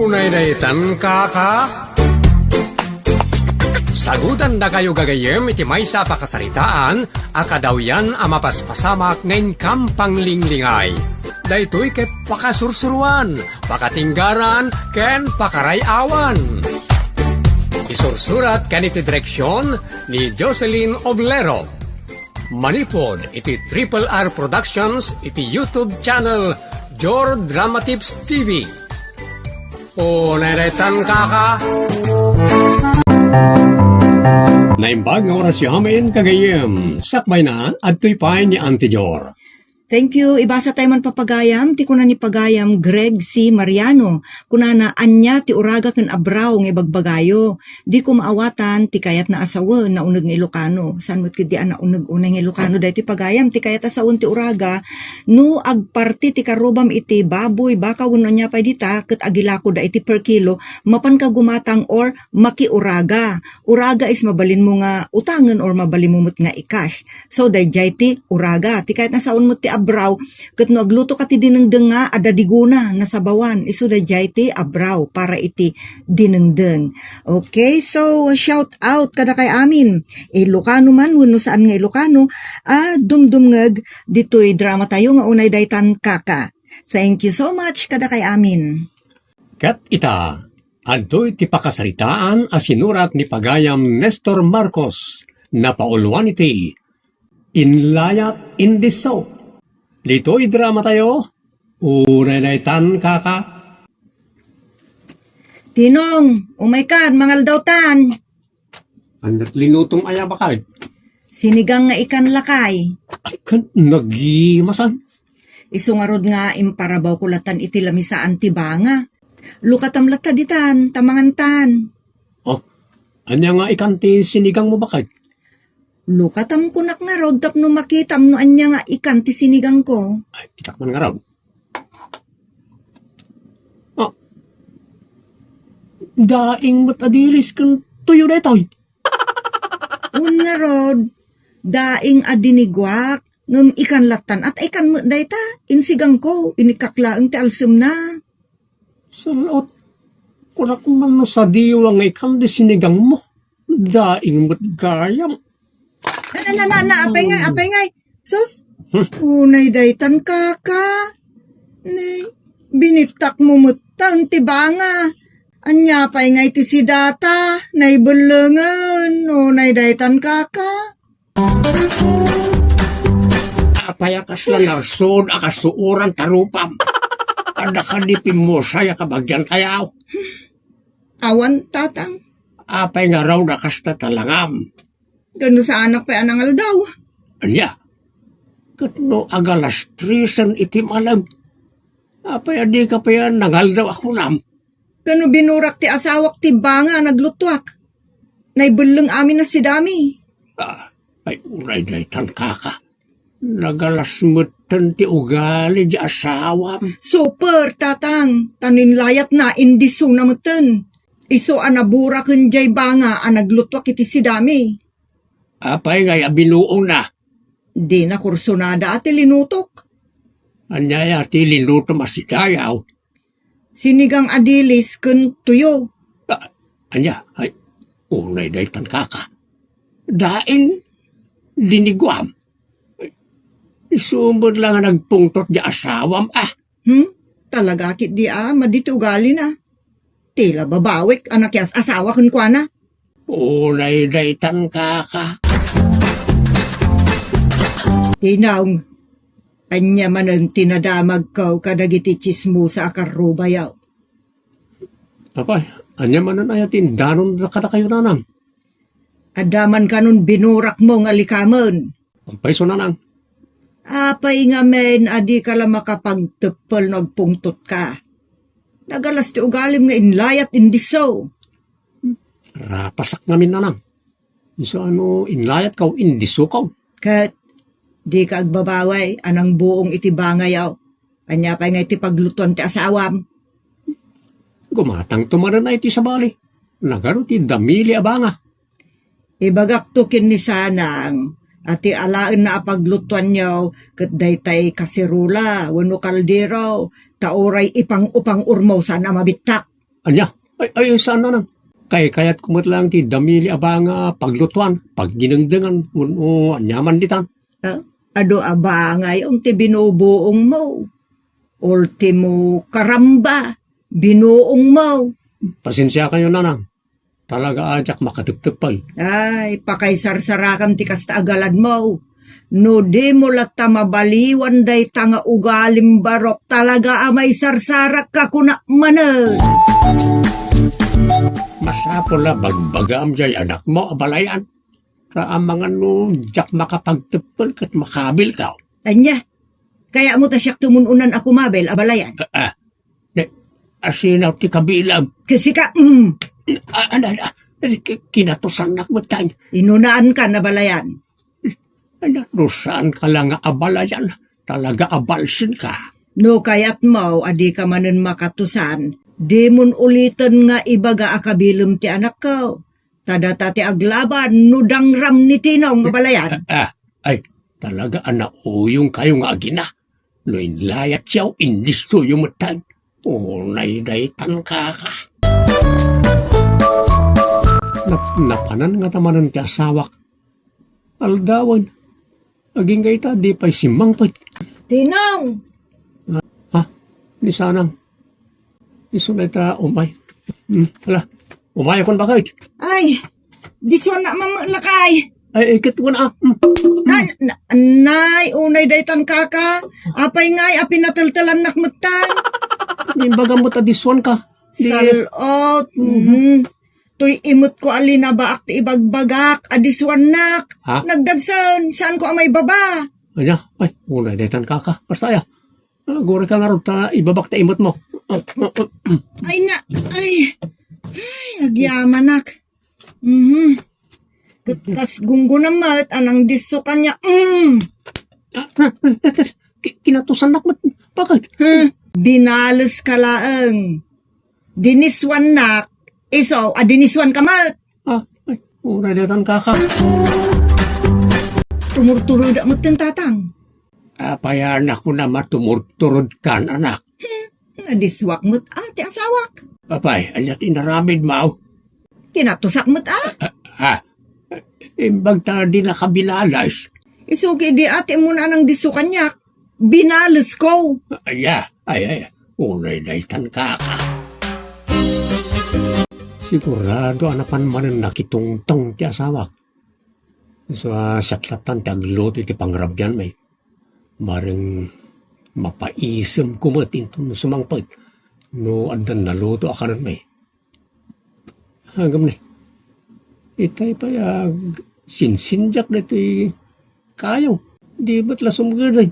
Unay daytan kaka. Sagutan na kayo gagayem iti maysa pakasaritaan, akadaw yan amapaspasamak ngayon kampang linglingay. Daytoy ket pakasursuruan, pakatinggaran, ken pakarayawan. Isursurat kaniti direksyon ni Jocelyn Oblero. Manipod iti Triple R Productions iti YouTube channel Jor Drama Tips TV. O naretan kaka. Naimbag nga oras yamin kagayem. Sakbay na at tuypay ni Auntie Jor. Thank you. Ibasa tayo man papagayam. Ti kunan ni pagayam Greg C. Mariano. Kunana anya ti uraga ken abraw ng ibagbagayo. Di ko maawatan ti kayat na asawa na uneg ng Ilocano. San mo't kidi na uneg unay ng Ilocano dahil ti pagayam ti kayat asawon ti uraga. No agparti ti karubam iti baboy baka uno niya pa dita ket agilako da iti per kilo mapan ka gumatang or makiuraga. Uraga is mabalin mo nga utangan or mabalin mo nga i-cash. So dayjay ti uraga. Ti kayat nasawon mo ti abraw, ket no agluto ka ti dinengdeng nga adadiguna na sabawan, iso dayjay ti abraw para iti dinengdeng. Okay, so shout out kada kay amin. Ilocano man, wenno saan nga Ilocano, dumdumngeg ditoy drama tayo nga unay daytan kaka. Thank you so much kada kay amin. Kat ita, adtoy ti pakasaritaan asinurat ni pagayam Nestor Marcos na paulwan iti Inlayat in the South. Dito'y drama tayo. Unay daytan kaka. Tinong, umay mangal daw tan. Andat linutong aya bakay. Sinigang nga ikan lakay. Akan nagimasan. Isungarod nga imparabaw kulatan iti lamisaan ti banga. Lukatam lata ditan, tamangantan. Oh, anya nga ikan ti sinigang mo bakay? Lukatam kunak nga rod tapno makitam no anya nga ikan ti sinigang ko. Ay, kitak man nga raw. Oh, daing matadilis kang tuyo na ito'y. Un nga rod, daing adinigwak, ngem ikan latan at ikan mo dayta, insigang ko, inikaklaang ti alsem na. Salot, kunak man no sa diwang ikan ti sinigang mo. Daing matgayam. Apay ngay. Sus, unay daytan kaka. Nay, binitak mo mutang tibanga. Anya pay ngay ti si data, nay bulengan, unay daytan kaka. Apay akas lang narsod, akas suurang tarupam. Ada ka di pimusay, akabagyan tayaw. Awan tatang. Apay nga raw nakas tatalangam. Gano sa anak pa anangal daw. Anya, katno agalas 3 itim alam. Apay adi ka pa yan, nangal daw ako nam. Gano binurak ti asawak ti banga naglutwak. Naibulong amin na si dami. Ay unay daytan kaka. Nagalas mutan ti ugali di asawam. Super tatang, taninlayat na indiso na mutan. Iso anabura kun jay banga anaglutwak iti si dami. Apay nga binuong na. Di na kursonada ati linutok. Anya ati linuto masidayaw. Sinigang adilis kun tuyo. Anya, ay unay daytan kaka. Daing dinigwam. Isumod lang nga nagpungtot di asawam Talaga kit di madito ugali na. Tila babawik anak yas asawa kun kwa na. Unay daytan kaka. Tinaong, anya man ang tinadamag kaw kadagiti chismo sa akarubayaw. Apay, anya manan ayatin danon na kada kayo nanang. Adaman kanon binurak mo nga likamon. Apay so nanang. Apay nga men, adi ka lang makapagtepel nagpungtot ka. Nagalas ti ugalim nga inlayat indiso. Rapasak namin nanang. So inlayat kaw, indiso kaw. Kat, di ka agbabaway, anang buong iti bangayaw. Anya pa nga iti paglutuan ti asawam. Gumatang tumaran na iti sa bali. Nagaro ti damili abanga. Ibagak tukin ni sanang, ati alaan na apaglutuan niyo, kat daytay kasirula, wano kaldero, taoray ipang-upang urmo sana mabitak. Anya, ay, saan na nang? Kaya't kumot lang ti damili abanga paglutuan, pagginengdengan, anyaman ditan. Ado abangay ang ti binubuong mo. Ultimo karamba, binuong mo. Pasensya kayo nanang. Talaga ajak makatugtugpal. Ay, pakaisarsarakan ti kasta agalad mo. No di mo lata mabaliwan day tanga ugalim barok talaga amay sarsarak ka kuna manal. Masapol na bagbagam jay anak mo abalayan. Mga no, jak makapagtugpal kat makabil ka. Anya, kaya mo ta siyak tumununan ako mabel abalayan. Asinaw ti kabilang. Kasi ka, Kinatusan na mo tayo. inunaan ka na balayan. Saan ka lang abalayan? Talaga abalsin ka. No kayat mo, adi ka manen makatusan, di mun ulitin nga ibaga akabilom ti anak ko. Tada tati aglaban, nudangram ni Tinong nga balayan. Ay, talaga uyong kayo nga agina. No inlayat siyaw, indisto yung matan. Naitan ka. Napanan nga tamanan ti asawak. Aldawan. Aging gaita, di pa'y simangpit. Tinong! Di sanang. Isunay ta umay. Hala, umay akong bakit. Ay, diswan na mamalakay. Ay, ikit ko na. Nay, unay daytan kaka. Apay ngay, apinataltalan nakmutan. Imbaga mo ta diswan ka. Salot. Tuy imot ko alina baak ti ibagbagak, adiswan nak. Ha? Nagdagsan, saan ko amay baba? Anya, ay, unay detan kaka. Basta ya. Gure ka nga rin ta ibabak ta imot mo. Ay na, ay, agyaman nak. Kas gunggunamat, anang diso kanya, Kinatusan nak mo. Bakit? Binalos ka laeng. Diniswan nak, iso, diniswan ka mat. Ay, unay detan kaka. Tumurturo da mat tatang. Apayan ako na matumurturod kan, anak. Nadiswak mo't ate asawak. Apay, alyat inaramid mau. Kinatusak mo't Imbag ta di nakabilalas. Isugi di ate mo na nang diso kanyak. Binalos ko. Ay, unay daytan kaka. Sigurado anapan man ang nakitungtong ti asawak. So, saklatan ti agluto ti pangrabyan may. Marang mapaisem kumatin itong sumangpag. No, andan naluto akanan may. Hanggang na. Itay pa sinsinjak na ito'y kayo. Di ba't lasong gano'n?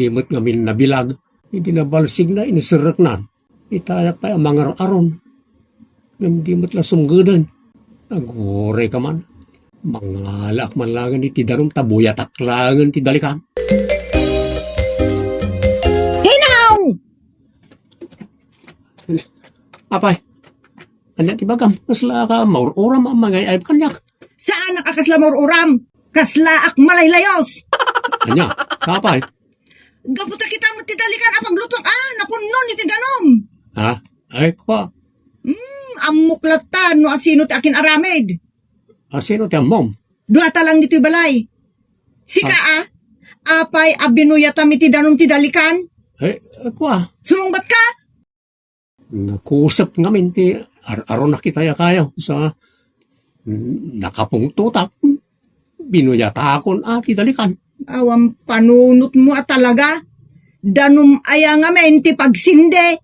Di ba't ngamin nabilag. Hindi nabalsig na inisirak na. Itayak pa mga aron. Di ba't lasong gano'n? Agore ka man. Mangalak man langan iti darum tabuya taklangan ti dalikan. Apay, anya ti bagam, kasla ka maururam ang mga ayab kanyak. Saan nakakaslamor uram? Kaslaak malaylayos. Anya, kapay. Gaputa kita mo tidalikan apang lutong napunon ni tidanom. Ha? Ay, kwa. Amuklatan no asino ti akin aramid. Sino ti mom? Duata lang dito'y balay. Sika apay abinuyata mi tidanom tidalikan. Ay, kwa. Sumungbat ka? Nakusap ngamin ti aron nakita ya kayo sa nakapungtutak. Binuyata akon ti dalikan. Awang panunot mo talaga. Danum aya nga men ti pagsinde.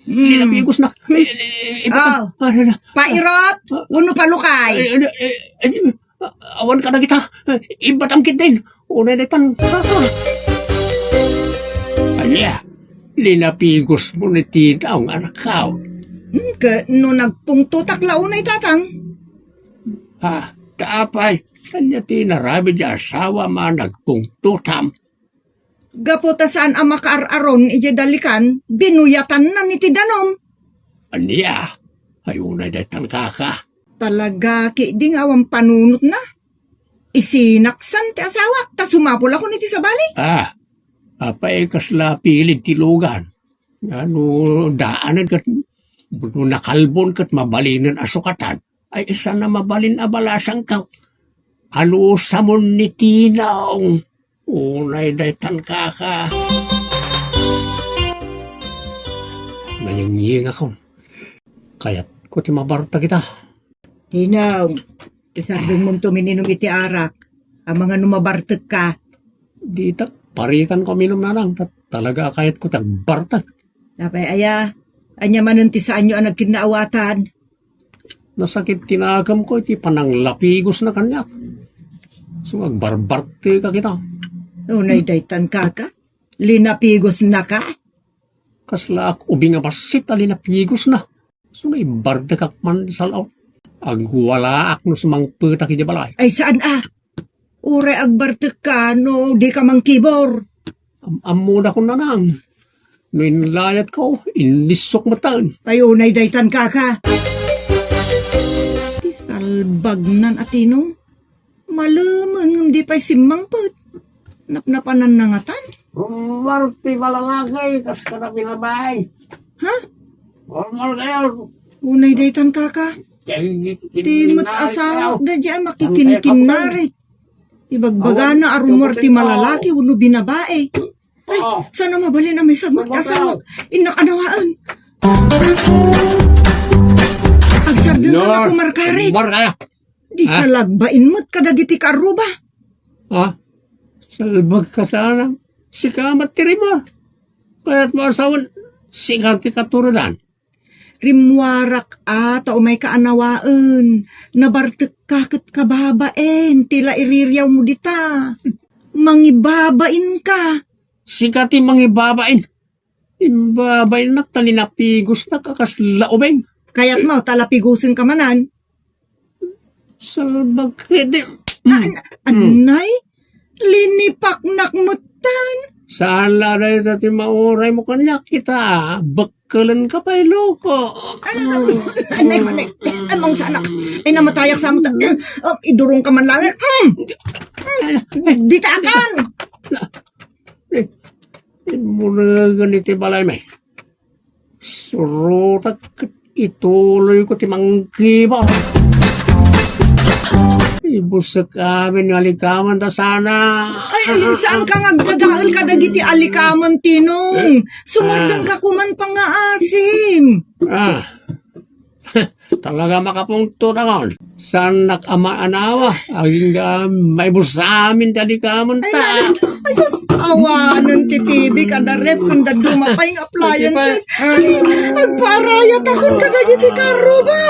Linapigos na. Pairot, uno palukay. Awan ka na kita. Ibatangkit din. Unay na tan. Anya, linapigos mo ni Tita ang anak ka. No nagpungtutak launay tatang. Taapay. Kanya tinarabi di asawa nagpungtutam. Gaputa saan ang makaararon dalikan, binuyatan na ni tidanom. Anya, ayunay daytan kaka. Talaga, kiiding awang panunot na. Isinaksan ti asawak, ta sumapol ako ni ti sabali. Apay kasla pilid tilugan. Ano, daanan kat, nakalbon kat mabalinan asukatan. Ay isa na mabalin abalasang ka. Ano samon ni Tinaw? Unay daytan ka. Nanyang ako. Kaya't ko ti mabarta kita. Tinaw, isabing mong tumininom iti arak. Ang mga numabartag ka. Dita, paritan ko minom na lang. Talaga kayat ko tagbarta. Napay aya, anya manon ti saan nyo ang nagkinaawatan. Nasakit tinagam ko, iti pananglapigos na kanya. So, agbarbarte ka kita. Unay daytan ka. Linapigos na ka. Kasla ak ubing abasit, alinapigos na. So, may barda kak man sa laot. Agwala ak no sumang putak iti balay. Ay saan Uray agbartag ka, no, di ka mang kibor. Amuda ko na nang. No inlayat ko, inisok matan. Ay unay daytan ka. Salbagnan atinong. Malaman ng di pa'y simangpot. Napnapanan na ngatan. Marti malalagay, kas ka na binabay. Ha? Normal kayo. Unay daytan ka. Timot asawak na dyan makikinkin na rin. Ibagbaga na arumor ti malalaki uno binabae. Ay, sana mabali na may sagmat asawak. Inakanawaan. Agsardin ka na kumarkarit. Markaya. Di ka lagbain mo't kadagiti karuba. Ha? Salbag ka sana. Sikamat ti rimor. Kaya't mo asawan, sikat ti katurudan. Rimwarak tao may kaanawaan. Nabartek kakit kababaen. Tila iriryaw mo dita. Mangibabain ka. Sikati mangibabain. Imbabain na talinapigos na kakaslaubeng. Kaya't mo talapigusin ka manan. Salbag kede. Anay? Linipak nakmutan. Saan laray dati mauray mo kanya kita? Bakalan ka pa loko. Anay, amang sana. Ay namatayak sa muta. Idurong ka man lang. Ditakan! Muna ganiti balay may. Surutat ituloy ko ti mangkibaw. Ibusak amin ng alikaman ta sana. Ay, saan ka nga dadahal ka dagiti alikaman, Tinong? Sumardang ka kuman pa nga asim. Talaga makapungto na kon. Saan nakama-anawa? Aging may busamin ta alikaman ta. Ay, sus, awanan ti TV, kada ref, kanda dumapay ng appliances. Ay, agparayat akong ka dagiti karuba.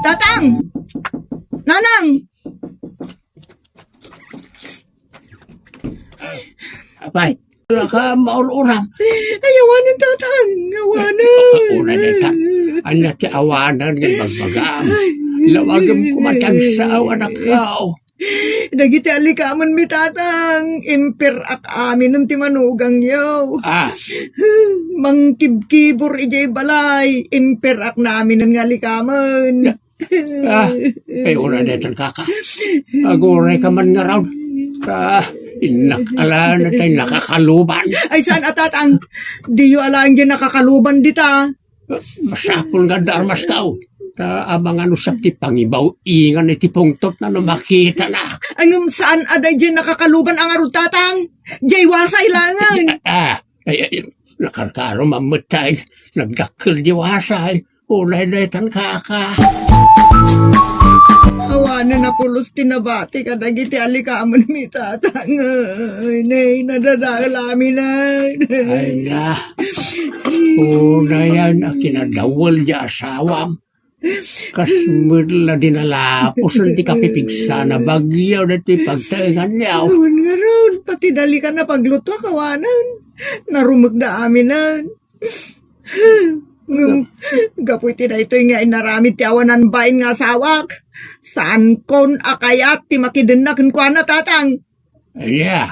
Tatang! Nanang! Apay, wala ka maururam. Ay, awanan, Tatang! Awanan! Una na ita. Ano ti awanan ng magbagam. Lawagam kumatag sa awan akaw. Dagiti alikaman mi, Tatang. Imper ak amin ng timanugang yaw. Mangkibkibor ijay balay. Imper ak namin ng alikaman. Ay una netan kaka. Aguray ka man nga raw. Inakala na tayo nakakaluban. Ay saan Tatang? Di yu alang dyan nakakaluban dita. Masapul nga darmas tao. Abang ano sa ti pangibaw ingan iti pungtot na makita na. Angam saan aday dyan nakakaluban ang arod, Tatang? Jay wasay langan. Nakarkaro mamatay. Nagdakil di wasay. Ulay netan kaka. Awanan na pulos tinabati ka dagiti alikaman mi, Tatang. Ay, nay, nadadahal amin na. Ay na. Una yan, kinadawal di asawam. Kasmudla dinalapos ang ti kapipigsa na bagyaw na ti pagtaingan niyaw. Noon nga ron, pati dali ka na pagluto, kawanan. Narumag na amin na. Gapoy ti na ito'y nga inaramid ti awanan bain nga sawak. Saan kon akayat ti makidenak kwa na, Tatang? Ay,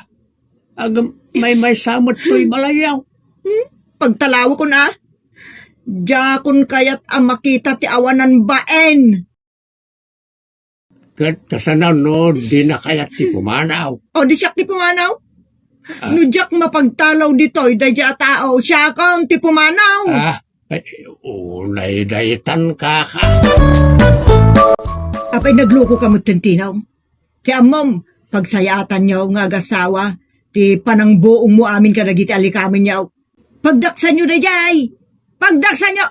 may samot to'y balayaw. Pagtalaw ko na, jakon kayat ang makita ti awanan baen. Kasanaw no, di na kayat ti pumanaw. O di siyak ti pumanaw? Nujak mapagtalaw dito'y dadya tao, siya kang ti pumanaw. Ay, unay daytan ka. Apay nagloko ka magtantinaw. Kaya mom, pagsayatan niyo nga agasawa, ti panangbuong mo amin ka nagiti alikamin niyo. Pagdaksan niyo na jay! Pagdaksan niyo!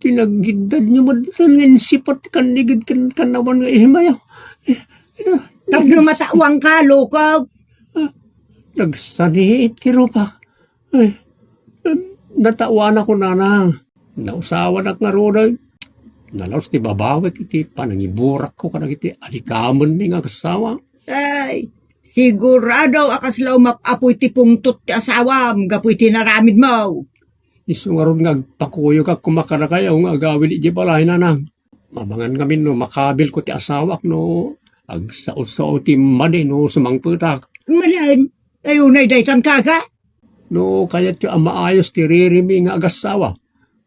Pinagidad niyo mo din sipat kanigid kanawan nga ihimayaw. Tapno matawang ka, loko. Nagsani itiro pa. Ay, natawan ako na. Nausawan ak nga roday. Nalaos ti babawik iti panangiburak ko kanang iti alikaman ni nga kasawa. Ay, sigurado akaslaw mapapoy ti pungtot ti asawam, gapoy ti naramid mo. Isu nga ron nga agpakuyo ka kumakarakayaw nga agawin iti balay na nang. Mamangan kami no makabil ko ti asawak no. Agsaw-saw ti madi no sumangputak. Malan, ayunay daytan kaka. No kayat yung maayos ti ririmi nga agasawa.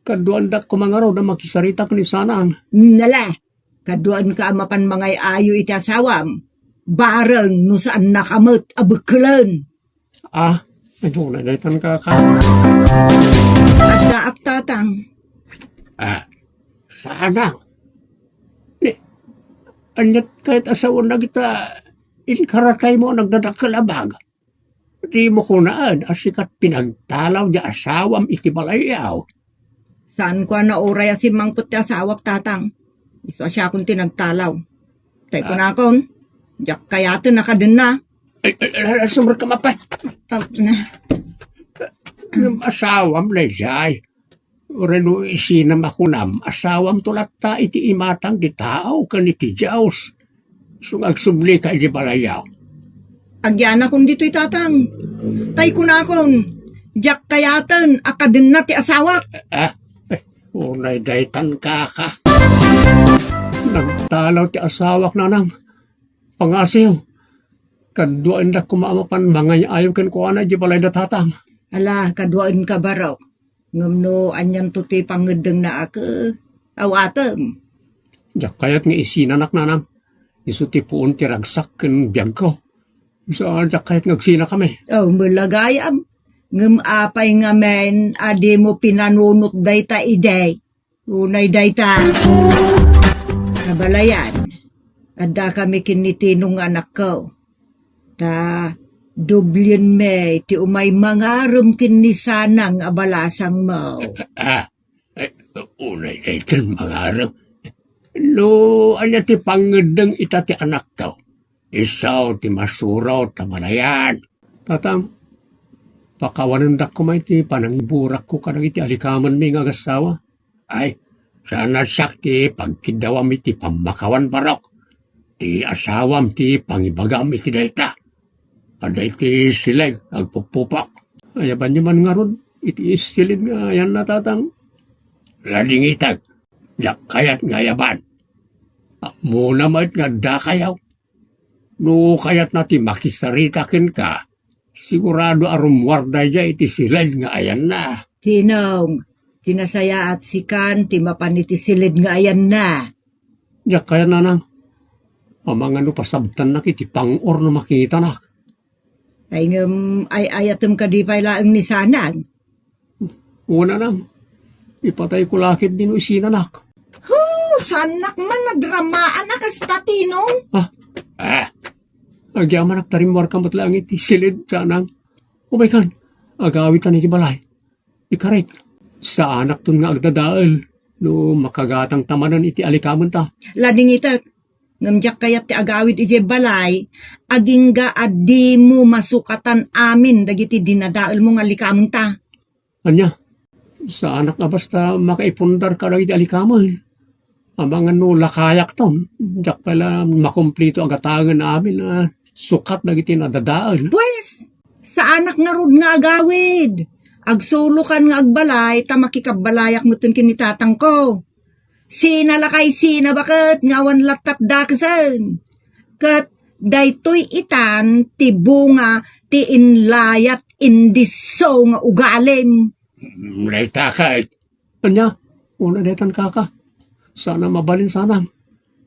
Kaduan dak ko mga raw na makisarita ko ni sanang. Nala, kaduan ka mapan mangay ayo iti asawam. Bareng no saan nakamot abuklan. Ayun na daytan ka. At daak tatang. Sanang. Anyat kahit asawan na kita, inkaratay mo nagdadakalabag. Di mo kunaan, asikat pinagtalaw di asawam ikibalayaw. Saan ko na oray si mangput ti asawak tatang? Iso siya akong tinagtalaw. Tay ko na akong, diyak kayato na ka din na. Sumur ka mapat. Asawam na jay. Reno isinam ako nam, asawam tulata iti imatang di tao kan iti Diyos. Agsubli ka iti balayaw. Agyan akong dito'y tatang. Tay ko na akong, diyak kayatan, akadin na ti asawak. Unay daytan ka. Nagtalaw ti asawak na nang. Pangasiw. Kaduan na kumamapan mangay ayaw kan ko na iti balay na tatang. Ala, kaduan ka barok. Ngamno anyan tuti pangedeng na ako. Awatem. Diyak kayat nga isinanak na nang. Isuti puon ti ragsak kan biyag ko. So, diyak kayat ngagsina kami. Mulagayam. Ngam apay nga men, adi mo pinanunot dayta iday. Unay dayta. Kabalayan. Ada kami kinitinong anak ko. Ta, dublin me, ti umay mangarum kinisanang abalasang mo. Unay daytan mangaram. No, anya ti pangedeng ita ti anak ko. Isaw ti masuraw tamanayan. Tatang, pakawanan dak ko may ti panangiburak ko kanang iti alikaman mi nga gasawa. Ay, sana sakti pagkidawam iti pamakawan barok. Ti asawam ti pangibagam iti dayta. Ada iti sileng agpupupak. Ayaban niyo man nga ron, iti isilid nga yan natatang. Lading itag, yak kayat nga yaban. Muna mait nga dakayaw. No kayat nati makisaritakin ka. Sigurado arumwarda ya iti silid nga ayan na. Tinong, tinasaya at sikan, timapan iti silid nga ayan na. Yak kaya na nang. Amang ano pasabtan na iti pang-or na makita na. Ay ngam, ay ayatem ka di pa'y laang ni sanang. Una nang. Ipatay ko lakit din o isinanak. Sanak man nadramaan na kasta tinong. Agyaman ak tarimwar kamot lang iti silid sanang. Umaykan, agawitan iti balay. Ikarit, sa anak tun nga agdadaal. No makagatang tamanan iti alikaman ta. Lading itak, ngamjak kayat ti agawid iti balay, agingga adi mo masukatan amin dagiti dinadaal mo nga likamang ta. Anya, sa anak nga basta makaipundar ka iti alikaman. Amangan no lakayak ton. Diyak pala makumplito ang katangan namin na sukat na iti nadadaal. Pues, sa anak nga rod nga agawid. Agsulukan nga agbalay, tamakikabalayak mo tun kinitatang ko. Sinalakay sina bakit ngawan latat daksan. Kat daytoy itan ti bunga ti inlayat indiso nga ugalim. Naita ka. Anya, una detan kaka. Sana mabalin sana.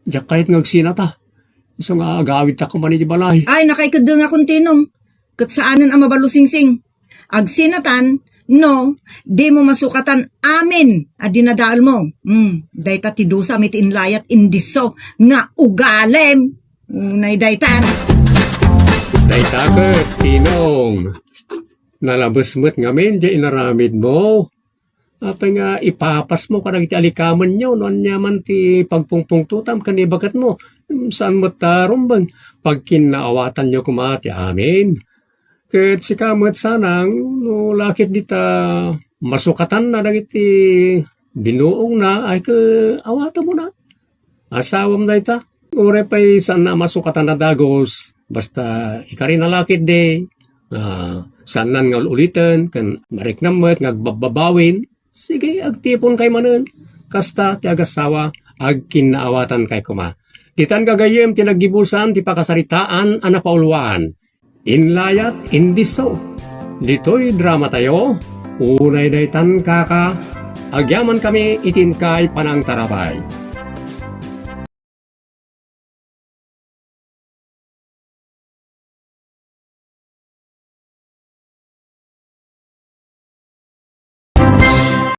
Diyak kahit ngagsinata. So nga agawid ako man di balay. Ay, nakaikadeng akong tinong. Kat saanan ang mabalusingsing. Agsinatan, no, di mo masukatan amin at dinadaal mo. Dayta tidusa mit inlayat indiso nga ugalem. Unay daytan. Dayta ka, tinong. Nalabas mo't ngamin, di inaramid mo. Apa nga ipapas mo karang iti alikaman nyo, noon nyaman ti pagpungpungtutam kanibagat mo. Saan mo tarumbang pag kinaawatan nyo kumati amin. Ket si kamat sanang no lakit dita masukatan na dagiti binuong na ay ke awatan mo na. Asawam na ita. Ure pa'y saan na masukatan na dagos. Basta ikari na lakit de. Saan nan nga ulitan kan mariknamat ngagbabawin. Sige, agtipon kay manen. Kasta ti agasawa, ag kinaawatan kay kuma. Titan gagayem tinagibusan ti pakasaritaan anapauluan. Inlayat indiso. Dito'y drama tayo. Unay daytan kaka. Agyaman kami itin kay panang tarabay.